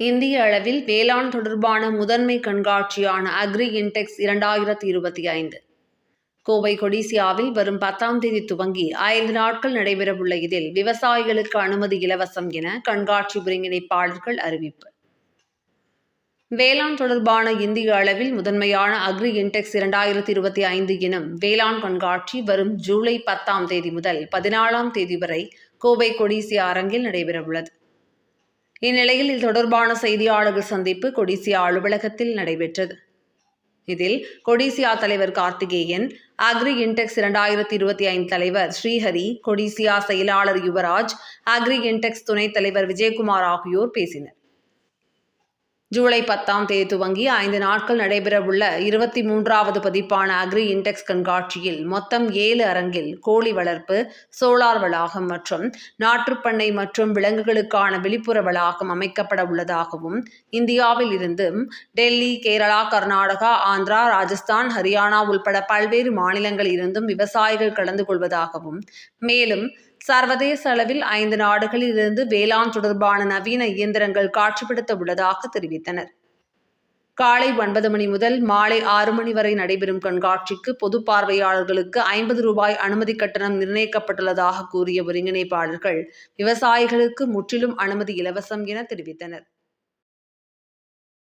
இந்திய அளவில் வேளாண் தொடர்பான முதன்மை கண்காட்சியான அக்ரி இன்டெக்ஸ் 2025 கோவை கொடிசியாவில் வரும் 10ஆம் தேதி துவங்கி 5 நாட்கள் நடைபெறவுள்ள இதில் விவசாயிகளுக்கு அனுமதி இலவசம் என கண்காட்சி ஒருங்கிணைப்பாளர்கள் அறிவிப்பு. வேளாண் தொடர்பான இந்திய அளவில் முதன்மையான அக்ரி இன்டெக்ஸ் 2025 எனும் வேளாண் கண்காட்சி வரும் ஜூலை 10ஆம் தேதி முதல் 14ஆம் தேதி வரை கோவை கொடிசியா அரங்கில் நடைபெறவுள்ளது. இந்நிலையில் இது தொடர்பான செய்தியாளர்கள் சந்திப்பு கொடிசியா அலுவலகத்தில் நடைபெற்றது. இதில் கொடிசியா தலைவர் கார்த்திகேயன், அக்ரி இன்டெக்ஸ் 2025 தலைவர் ஸ்ரீஹரி, கொடிசியா செயலாளர் யுவராஜ், அக்ரி இன்டெக்ஸ் துணைத் தலைவர் விஜயகுமார் ஆகியோர் பேசினர். ஜூலை 10ஆம் தேதி துவங்கி 5 நாட்கள் நடைபெறவுள்ள 23வது பதிப்பான அக்ரி இன்டெக்ஸ் கண்காட்சியில் மொத்தம் 7 அரங்கில் கோழி வளர்ப்பு, சோலார் வளாகம் மற்றும் நாற்றுப்பண்ணை மற்றும் விலங்குகளுக்கான வெளிப்புற வளாகம் அமைக்கப்பட உள்ளதாகவும், இந்தியாவில் இருந்தும் டெல்லி, கேரளா, கர்நாடகா, ஆந்திரா, ராஜஸ்தான், ஹரியானா உள்பட பல்வேறு மாநிலங்களில் இருந்தும் விவசாயிகள் கலந்து கொள்வதாகவும், மேலும் சர்வதேச அளவில் 5 நாடுகளில் இருந்து வேளாண் தொடர்பான நவீன இயந்திரங்கள் காட்சிப்படுத்த உள்ளதாக தெரிவித்தனர். காலை 9 மணி முதல் மாலை 6 மணி வரை நடைபெறும் கண்காட்சிக்கு பொது பார்வையாளர்களுக்கு ₹50 அனுமதி கட்டணம் நிர்ணயிக்கப்பட்டுள்ளதாக கூறிய ஒருங்கிணைப்பாளர்கள், விவசாயிகளுக்கு முற்றிலும் அனுமதி இலவசம் என தெரிவித்தனர்.